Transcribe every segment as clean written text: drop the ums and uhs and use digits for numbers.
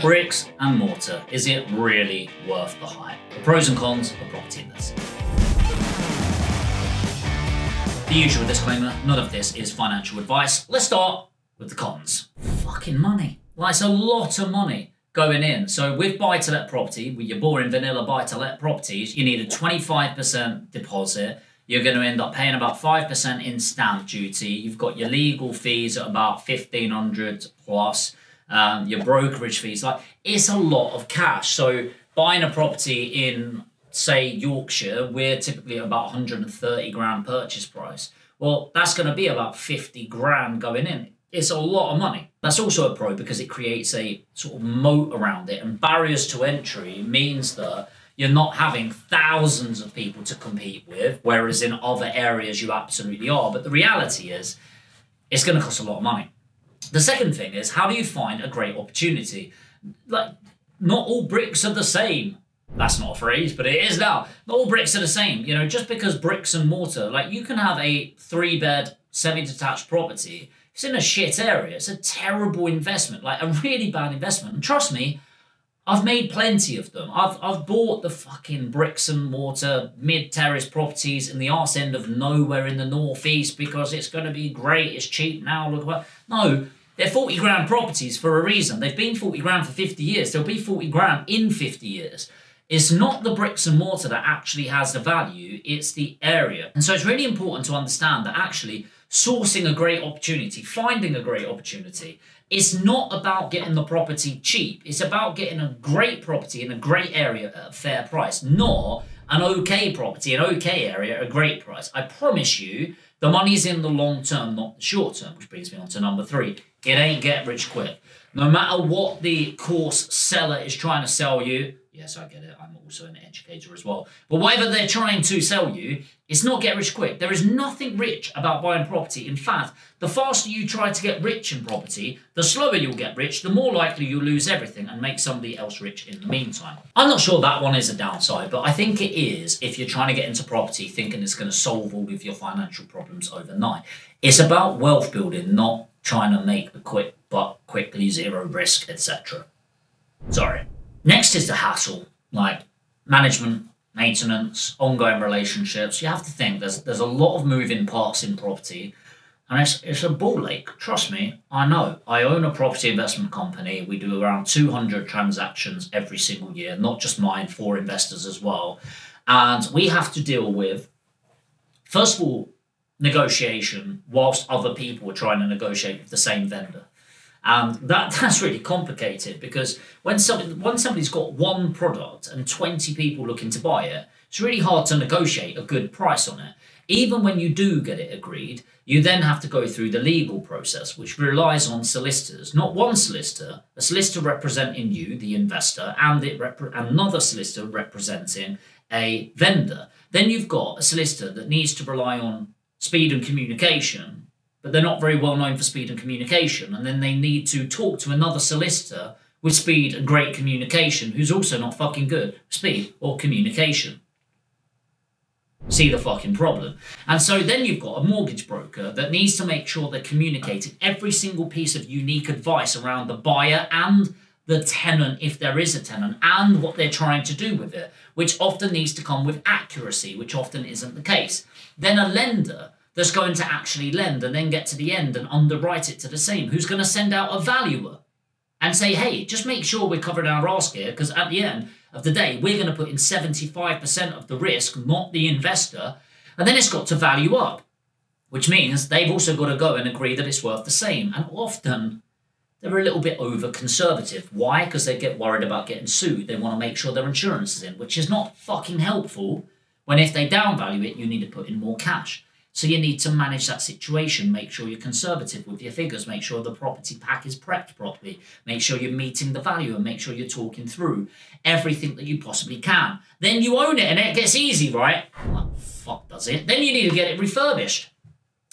Bricks and mortar, is it really worth the hype? The pros and cons of property investing. The usual disclaimer, none of this is financial advice. Let's start with the cons. Fucking money. Like, it's a lot of money going in. So with buy-to-let property, with your boring vanilla buy-to-let properties, you need a 25% deposit. You're going to end up paying about 5% in stamp duty. You've got your legal fees at about $1,500 plus. Your brokerage fees, like, it's a lot of cash. So buying a property in, say, Yorkshire, we're typically at about 130 grand purchase price. Well, that's going to be about 50 grand going in. It's a lot of money. That's also a pro because it creates a sort of moat around it, and barriers to entry means that you're not having thousands of people to compete with, whereas in other areas you absolutely are. But the reality is, it's going to cost a lot of money. The second thing is, how do you find a great opportunity? Like, not all bricks are the same. That's not a phrase, but it is now. Not all bricks are the same. You know, just because bricks and mortar, like, you can have a 3-bed semi-detached property. It's in a shit area. It's a terrible investment, like a really bad investment. And trust me, I've made plenty of them. I've bought the fucking bricks and mortar mid-terrace properties in the arse end of nowhere in the northeast because it's going to be great. It's cheap now. Look what. No, they're 40 grand properties for a reason. They've been 40 grand for 50 years. They'll be 40 grand in 50 years. It's not the bricks and mortar that actually has the value. It's the area. And so it's really important to understand that actually sourcing a great opportunity, finding a great opportunity, it's not about getting the property cheap. It's about getting a great property in a great area at a fair price, not an okay property, an okay area at a great price. I promise you, the money's in the long term, not the short term, which brings me on to number 3. It ain't get rich quick. No matter what the course seller is trying to sell you, yes, I get it, I'm also an educator as well, but whatever they're trying to sell you, it's not get rich quick. There is nothing rich about buying property. In fact, the faster you try to get rich in property, the slower you'll get rich, the more likely you'll lose everything and make somebody else rich in the meantime. I'm not sure that one is a downside, but I think it is if you're trying to get into property thinking it's going to solve all of your financial problems overnight. It's about wealth building, not trying to make the quick buck quickly, zero risk, etc. Sorry. Next is the hassle, like management, maintenance, ongoing relationships. You have to think there's a lot of moving parts in property, and it's a ball ache. Trust me, I know. I own a property investment company. We do around 200 transactions every single year, not just mine, for investors as well. And we have to deal with, first of all, negotiation whilst other people are trying to negotiate with the same vendor. And that's really complicated because when somebody's got one product and 20 people looking to buy it, it's really hard to negotiate a good price on it. Even when you do get it agreed, you then have to go through the legal process, which relies on solicitors. Not one solicitor, a solicitor representing you, the investor, and another solicitor representing a vendor. Then you've got a solicitor that needs to rely on speed and communication, but they're not very well known for speed and communication. And then they need to talk to another solicitor with speed and great communication, who's also not fucking good with speed or communication. See the fucking problem. And so then you've got a mortgage broker that needs to make sure they're communicating every single piece of unique advice around the buyer and the tenant, if there is a tenant, and what they're trying to do with it, which often needs to come with accuracy, which often isn't the case. Then a lender that's going to actually lend and then get to the end and underwrite it to the same, who's going to send out a valuer and say, hey, just make sure we're covering our ask here, because at the end of the day, we're going to put in 75% of the risk, not the investor. And then it's got to value up, which means they've also got to go and agree that it's worth the same. And often they're a little bit over conservative. Why? Because they get worried about getting sued. They want to make sure their insurance is in, which is not fucking helpful when if they downvalue it, you need to put in more cash. So you need to manage that situation, make sure you're conservative with your figures, make sure the property pack is prepped properly, make sure you're meeting the value and make sure you're talking through everything that you possibly can. Then you own it and it gets easy, right? Well, fuck does it? Then you need to get it refurbished.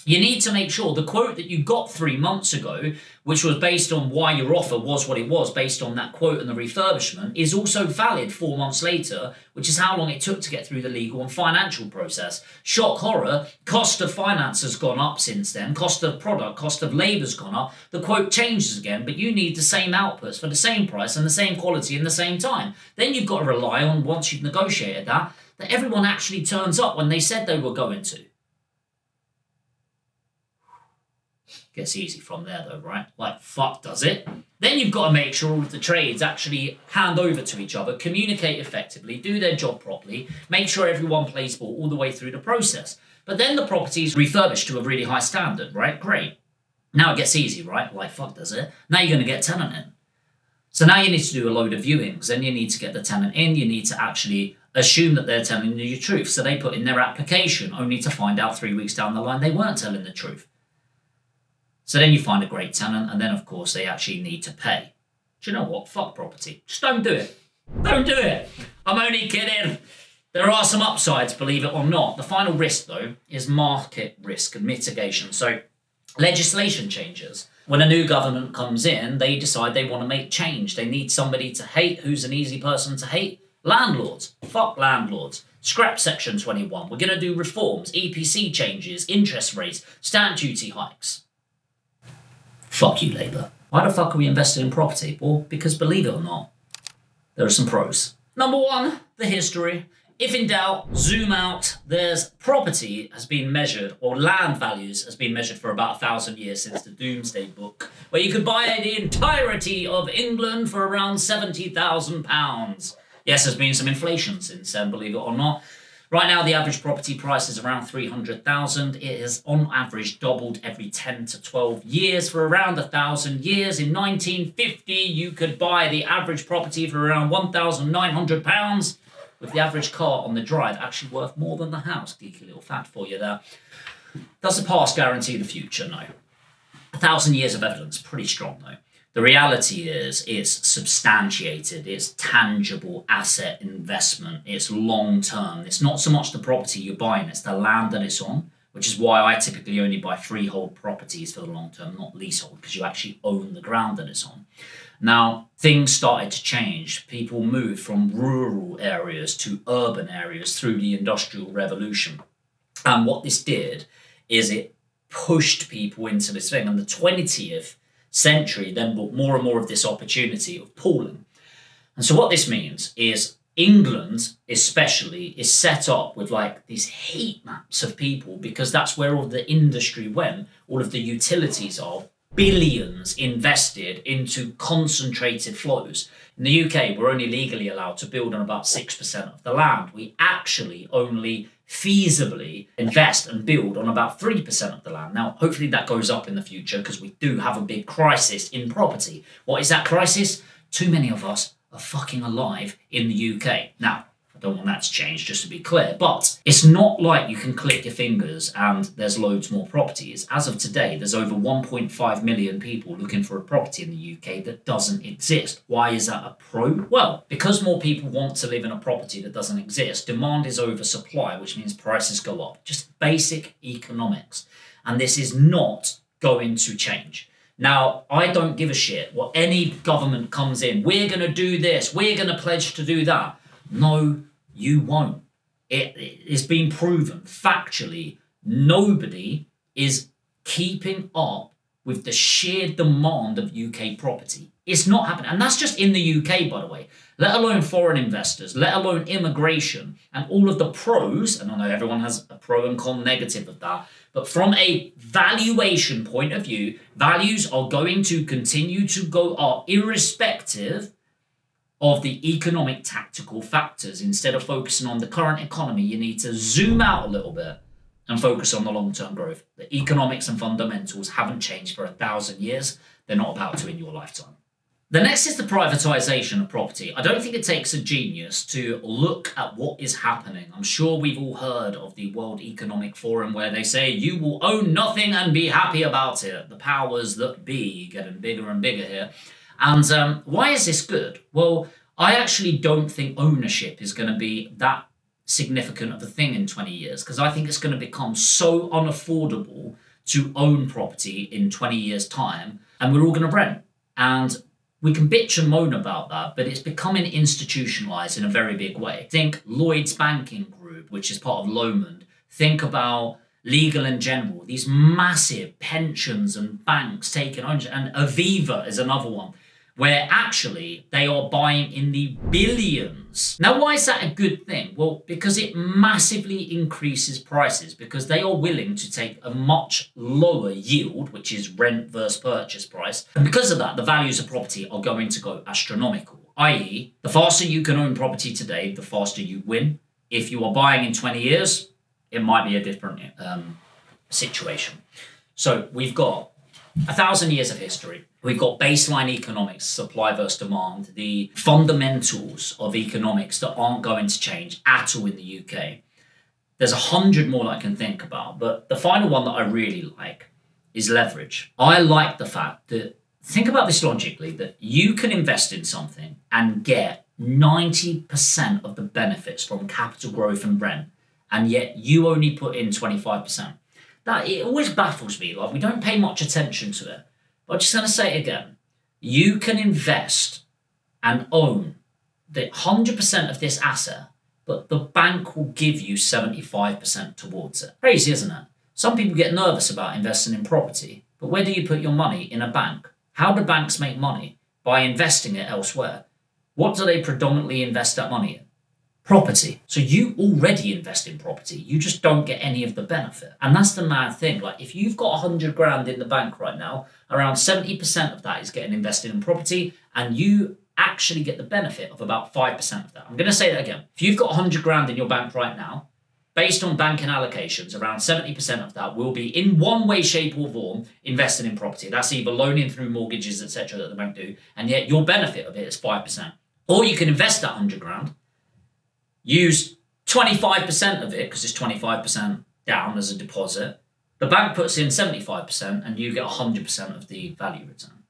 You need to make sure the quote that you got 3 months ago, which was based on why your offer was what it was, based on that quote and the refurbishment, is also valid 4 months later, which is how long it took to get through the legal and financial process. Shock horror, cost of finance has gone up since then, cost of product, cost of labour's gone up, the quote changes again, but you need the same outputs for the same price and the same quality in the same time. Then you've got to rely on, once you've negotiated that everyone actually turns up when they said they were going to. Gets easy from there though, right? Like, fuck does it? Then you've got to make sure all of the trades actually hand over to each other, communicate effectively, do their job properly, make sure everyone plays ball all the way through the process. But then the property is refurbished to a really high standard, right? Great. Now it gets easy, right? Like, fuck does it? Now you're going to get tenant in. So now you need to do a load of viewings. Then you need to get the tenant in. You need to actually assume that they're telling you the truth. So they put in their application only to find out 3 weeks down the line they weren't telling the truth. So then you find a great tenant, and then, of course, they actually need to pay. Do you know what? Fuck property. Just don't do it. Don't do it. I'm only kidding. There are some upsides, believe it or not. The final risk, though, is market risk and mitigation. So legislation changes. When a new government comes in, they decide they want to make change. They need somebody to hate. Who's an easy person to hate? Landlords. Fuck landlords. Scrap Section 21. We're going to do reforms, EPC changes, interest rates, stamp duty hikes. Fuck you, Labour. Why the fuck are we invested in property? Well, because believe it or not, there are some pros. Number one, the history. If in doubt, zoom out. There's property has been measured, or land values has been measured for about 1,000 years since the Doomsday Book, where you could buy the entirety of England for around £70,000. Yes, there's been some inflation since then, believe it or not. Right now, the average property price is around 300,000. It has, on average, doubled every 10 to 12 years for around 1,000 years. In 1950, you could buy the average property for around £1,900, with the average car on the drive actually worth more than the house. Geeky little fact for you there. Does the past guarantee the future? No. 1,000 years of evidence, pretty strong though. The reality is it's substantiated, it's tangible asset investment, it's long term. It's not so much the property you're buying, it's the land that it's on, which is why I typically only buy freehold properties for the long term, not leasehold, because you actually own the ground that it's on. Now, things started to change. People moved from rural areas to urban areas through the Industrial Revolution. And what this did is it pushed people into this thing. And the 20th century then brought more and more of this opportunity of pooling. And so what this means is England especially is set up with like these heat maps of people, because that's where all the industry went, all of the utilities are, billions invested into concentrated flows. In the UK, we're only legally allowed to build on about 6% of the land. We actually only feasibly invest and build on about 3% of the land. Now, hopefully that goes up in the future, because we do have a big crisis in property. What is that crisis? Too many of us are fucking alive in the UK. Now, I don't want that to change, just to be clear, but it's not like you can click your fingers and there's loads more properties. As of today, there's over 1.5 million people looking for a property in the UK that doesn't exist. Why is that a pro? Well, because more people want to live in a property that doesn't exist, demand is over supply, which means prices go up. Just basic economics. And this is not going to change. Now, I don't give a shit what any government comes in. We're going to do this. We're going to pledge to do that. No, you won't. It's been proven factually. Nobody is keeping up with the sheer demand of UK property. It's not happening. And that's just in the UK, by the way. Let alone foreign investors, let alone immigration, and all of the pros. And I know everyone has a pro and con negative of that. But from a valuation point of view, values are going to continue to go up irrespective of the economic tactical factors. Instead of focusing on the current economy, you need to zoom out a little bit and focus on the long-term growth. The economics and fundamentals haven't changed for 1,000 years. They're not about to in your lifetime. The next is the privatization of property. I don't think it takes a genius to look at what is happening. I'm sure we've all heard of the World Economic Forum, where they say you will own nothing and be happy about it. The powers that be getting bigger and bigger here. And why is this good? Well, I actually don't think ownership is going to be that significant of a thing in 20 years, because I think it's going to become so unaffordable to own property in 20 years' time, and we're all going to rent. And we can bitch and moan about that, but it's becoming institutionalized in a very big way. Think Lloyds Banking Group, which is part of Lomond. Think about Legal & General, these massive pensions and banks taking ownership. And Aviva is another one, where actually they are buying in the billions. Now, why is that a good thing? Well, because it massively increases prices, because they are willing to take a much lower yield, which is rent versus purchase price. And because of that, the values of property are going to go astronomical, i.e., the faster you can own property today, the faster you win. If you are buying in 20 years, it might be a different situation. So we've got 1,000 years of history. We've got baseline economics, supply versus demand, the fundamentals of economics that aren't going to change at all in the UK. There's 100 more that I can think about, but the final one that I really like is leverage. I like the fact that, think about this logically, that you can invest in something and get 90% of the benefits from capital growth and rent, and yet you only put in 25%. That, it always baffles me. Like, we don't pay much attention to it. But I'm just going to say it again. You can invest and own the 100% of this asset, but the bank will give you 75% towards it. Crazy, isn't it? Some people get nervous about investing in property, but where do you put your money? In a bank. How do banks make money? By investing it elsewhere. What do they predominantly invest that money in? Property. So you already invest in property, you just don't get any of the benefit. And that's the mad thing. Like, if you've got 100 grand in the bank right now, around 70% of that is getting invested in property, and you actually get the benefit of about 5% of that. I'm going to say that again. If you've got 100 grand in your bank right now, based on banking allocations, around 70% of that will be in one way, shape or form invested in property. That's either loaning through mortgages, etc., that the bank do, and yet your benefit of it is 5%. Or you can invest that 100 grand, use 25% of it, because it's 25% down as a deposit. The bank puts in 75% and you get 100% of the value return.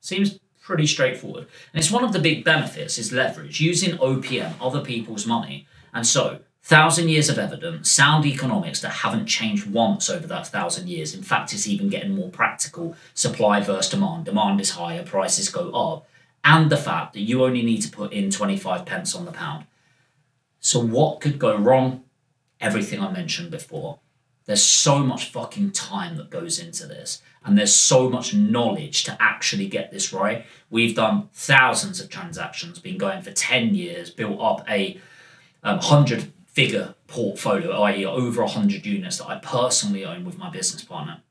Seems pretty straightforward. And it's one of the big benefits is leverage, using OPM, other people's money. And so, 1,000 years of evidence, sound economics that haven't changed once over that 1,000 years. In fact, it's even getting more practical. Supply versus demand. Demand is higher, prices go up. And the fact that you only need to put in 25 pence on the pound. So what could go wrong? Everything I mentioned before. There's so much fucking time that goes into this, and there's so much knowledge to actually get this right. We've done thousands of transactions, been going for 10 years, built up a 100-figure portfolio, i.e. over 100 units that I personally own with my business partner.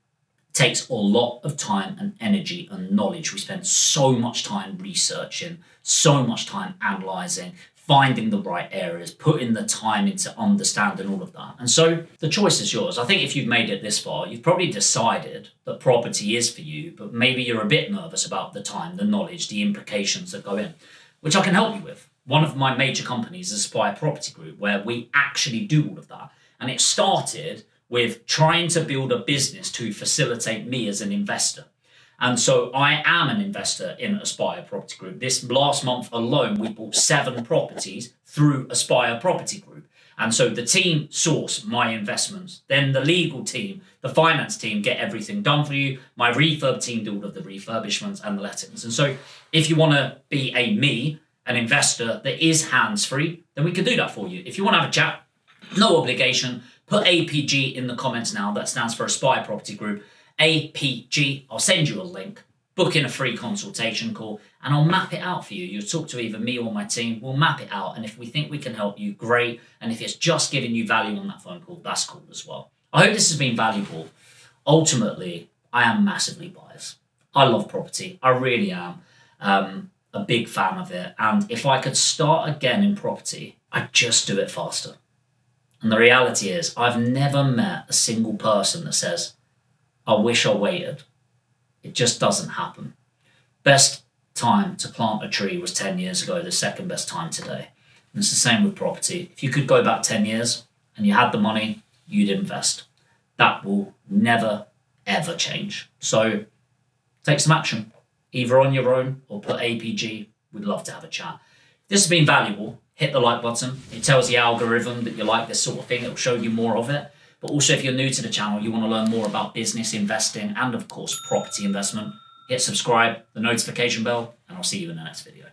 It takes a lot of time and energy and knowledge. We spend so much time researching, so much time analysing, finding the right areas, putting the time into understanding all of that. And so the choice is yours. I think if you've made it this far, you've probably decided that property is for you, but maybe you're a bit nervous about the time, the knowledge, the implications that go in, which I can help you with. One of my major companies is Aspire Property Group, where we actually do all of that. And it started with trying to build a business to facilitate me as an investor. And so I am an investor in Aspire Property Group. This last month alone, we bought 7 properties through Aspire Property Group. And so the team source my investments. Then the legal team, the finance team get everything done for you. My refurb team do all of the refurbishments and the lettings. And so if you want to be an investor that is hands-free, then we can do that for you. If you want to have a chat, no obligation, put APG in the comments now. That stands for Aspire Property Group. APG, I'll send you a link, book in a free consultation call, and I'll map it out for you. You'll talk to either me or my team, we'll map it out, and if we think we can help you, great, and if it's just giving you value on that phone call, that's cool as well. I hope this has been valuable. Ultimately, I am massively biased. I love property, I really am a big fan of it, and if I could start again in property, I'd just do it faster. And the reality is, I've never met a single person that says, I wish I waited. It just doesn't happen. Best time to plant a tree was 10 years ago, the second best time today. And it's the same with property. If you could go back 10 years and you had the money, you'd invest. That will never, ever change. So take some action, either on your own or put APG. We'd love to have a chat. If this has been valuable, hit the like button. It tells the algorithm that you like this sort of thing. It will show you more of it. But also, if you're new to the channel, you want to learn more about business investing and, of course, property investment, hit subscribe, the notification bell, and I'll see you in the next video.